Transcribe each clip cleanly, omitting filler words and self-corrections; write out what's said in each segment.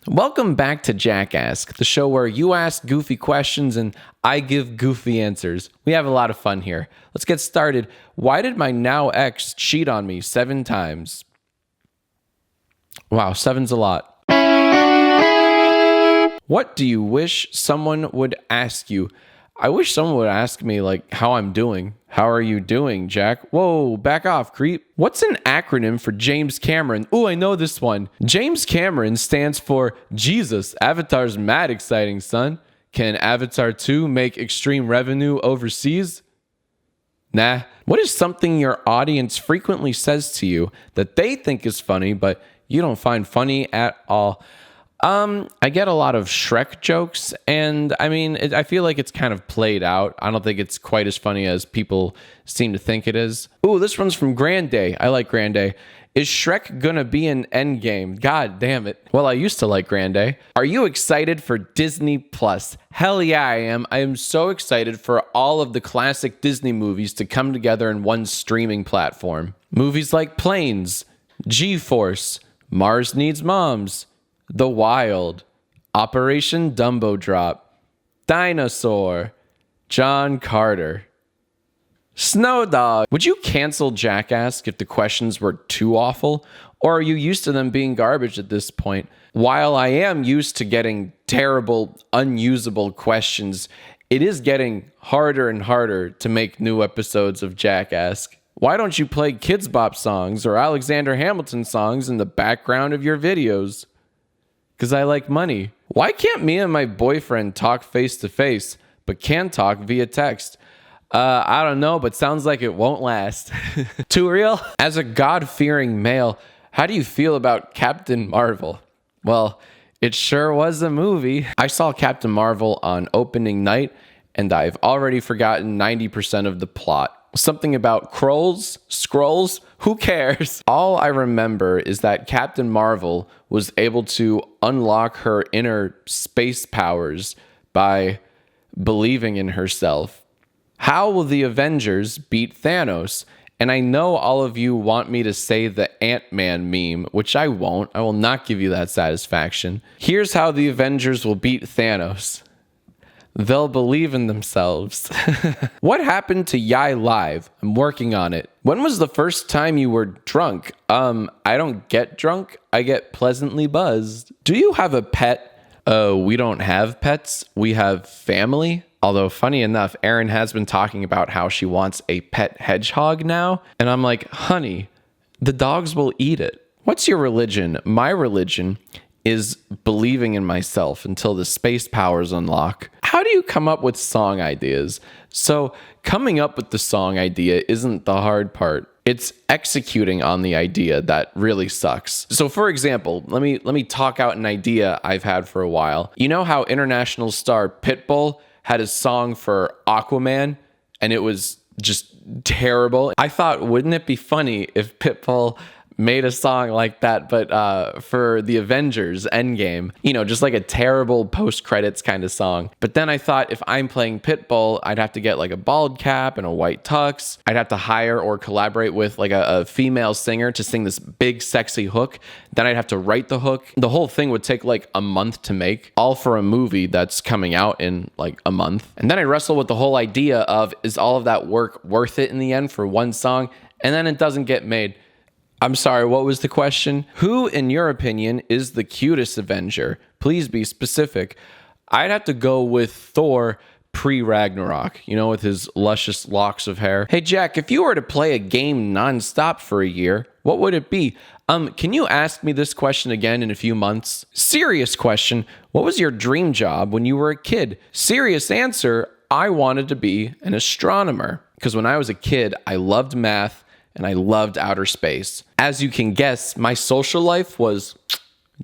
Welcome back to JackAsk, the show where you ask goofy questions and I give goofy answers. We have a lot of fun here. Let's get started. Why did my now ex cheat on me 7 times? Wow, 7's a lot. What do you wish someone would ask you? I wish someone would ask me, like, how I'm doing. How are you doing, Jack? Whoa, back off, creep. What's an acronym for James Cameron? Ooh, I know this one. James Cameron stands for Jesus. Avatar's mad exciting, son. Can Avatar 2 make extreme revenue overseas? Nah. What is something your audience frequently says to you that they think is funny, but you don't find funny at all? I get a lot of Shrek jokes, and I mean, I feel like it's kind of played out. I don't think it's quite as funny as people seem to think it is. Ooh, this one's from Grande. I like Grande. Is Shrek gonna be in Endgame? God damn it. Well, I used to like Grande. Are you excited for Disney Plus? Hell yeah, I am. I am so excited for all of the classic Disney movies to come together in one streaming platform. Movies like Planes, G-Force, Mars Needs Moms, The Wild, Operation Dumbo Drop, Dinosaur, John Carter, Snow Dog. Would you cancel JackAsk if the questions were too awful? Or are you used to them being garbage at this point? While I am used to getting terrible, unusable questions, it is getting harder and harder to make new episodes of JackAsk. Why don't you play Kidz Bop songs or Alexander Hamilton songs in the background of your videos? Because I like money. Why can't me and my boyfriend talk face to face, but can talk via text? I don't know, but sounds like it won't last. Too real? As a God-fearing male, how do you feel about Captain Marvel? Well, it sure was a movie. I saw Captain Marvel on opening night, and I've already forgotten 90% of the plot. Something about scrolls, who cares? All I remember is that Captain Marvel was able to unlock her inner space powers by believing in herself. How will the Avengers beat Thanos? And I know all of you want me to say the Ant-Man meme, which I won't. I will not give you that satisfaction. Here's how the Avengers will beat Thanos. They'll believe in themselves. What happened to Yai Live? I'm working on it. When was the first time you were drunk? I don't get drunk. I get pleasantly buzzed. Do you have a pet? We don't have pets. We have family. Although, funny enough, Erin has been talking about how she wants a pet hedgehog now. And I'm like, honey, the dogs will eat it. What's your religion? My religion is believing in myself until the space powers unlock. How do you come up with song ideas? So coming up with the song idea isn't the hard part. It's executing on the idea that really sucks. So for example, let me talk out an idea I've had for a while. You know how international star Pitbull had a song for Aquaman and it was just terrible? I thought, wouldn't it be funny if Pitbull made a song like that, but for the Avengers Endgame, you know, just like a terrible post-credits kind of song. But then I thought, if I'm playing Pitbull, I'd have to get like a bald cap and a white tux. I'd have to hire or collaborate with like a female singer to sing this big sexy hook. Then I'd have to write the hook. The whole thing would take like a month to make, all for a movie that's coming out in like a month. And then I wrestle with the whole idea of, is all of that work worth it in the end for one song? And then it doesn't get made. I'm sorry, what was the question? Who, in your opinion, is the cutest Avenger? Please be specific. I'd have to go with Thor pre-Ragnarok, you know, with his luscious locks of hair. Hey, Jack, if you were to play a game nonstop for a year, what would it be? Can you ask me this question again in a few months? Serious question. What was your dream job when you were a kid? Serious answer. I wanted to be an astronomer because when I was a kid, I loved math and I loved outer space. As you can guess, my social life was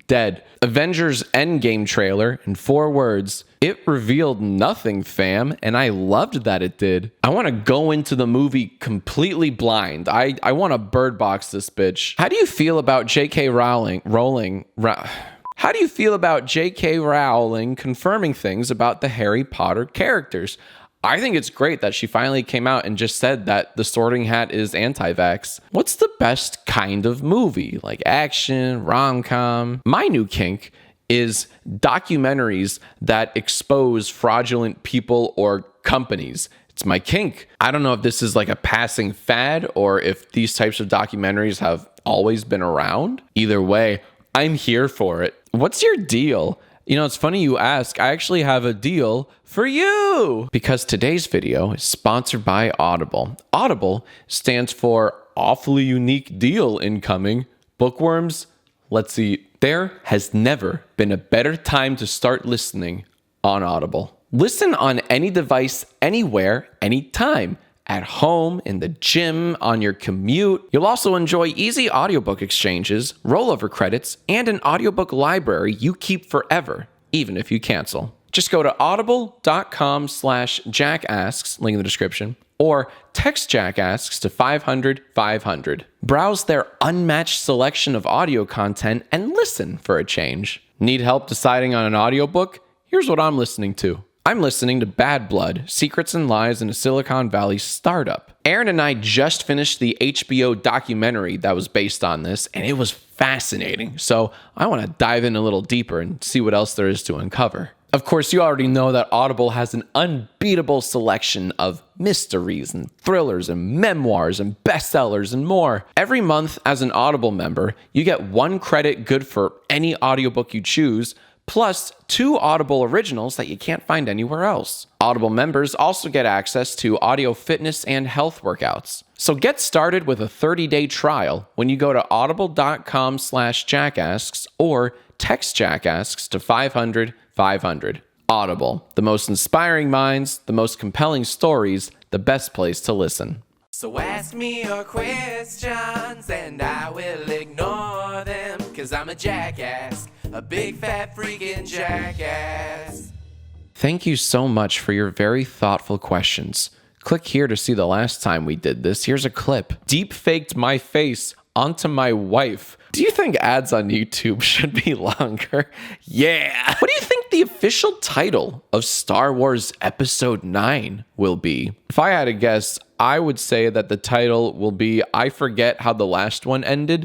dead. Avengers Endgame trailer, in 4 words, it revealed nothing, fam, and I loved that it did. I want to go into the movie completely blind. I want to bird box this bitch. How do you feel about J.K. Rowling confirming things about the Harry Potter characters? I think it's great that she finally came out and just said that the Sorting Hat is anti-vax. What's the best kind of movie? Like action, rom-com? My new kink is documentaries that expose fraudulent people or companies. It's my kink. I don't know if this is like a passing fad or if these types of documentaries have always been around. Either way, I'm here for it. What's your deal? You know, it's funny you ask. I actually have a deal for you because today's video is sponsored by Audible. Audible stands for Awfully Unique Deal Incoming. Bookworms, let's see. There has never been a better time to start listening on Audible. Listen on any device, anywhere, anytime. At home, in the gym, on your commute. You'll also enjoy easy audiobook exchanges, rollover credits, and an audiobook library you keep forever, even if you cancel. Just go to audible.com/JackAsks, link in the description, or text JackAsks to 500-500. Browse their unmatched selection of audio content and listen for a change. Need help deciding on an audiobook? Here's what I'm listening to. I'm listening to Bad Blood, Secrets and Lies in a Silicon Valley Startup. Aaron and I just finished the HBO documentary that was based on this, and it was fascinating. So I want to dive in a little deeper and see what else there is to uncover. Of course, you already know that Audible has an unbeatable selection of mysteries and thrillers and memoirs and bestsellers and more. Every month as an Audible member, you get 1 credit good for any audiobook you choose, plus 2 Audible originals that you can't find anywhere else. Audible members also get access to audio fitness and health workouts. So get started with a 30-day trial when you go to audible.com/JackAsks or text JackAsks to 500-500. Audible, the most inspiring minds, the most compelling stories, the best place to listen. So ask me your questions and I will ignore them, 'cause I'm a jackass, a big fat freaking jackass. Thank you so much for your very thoughtful questions. Click here to see the last time we did this. Here's a clip. Deep faked my face onto my wife. Do you think ads on YouTube should be longer? Yeah. What do you think the official title of Star Wars Episode 9 will be? If I had to guess, I would say that the title will be I Forget How the Last One Ended.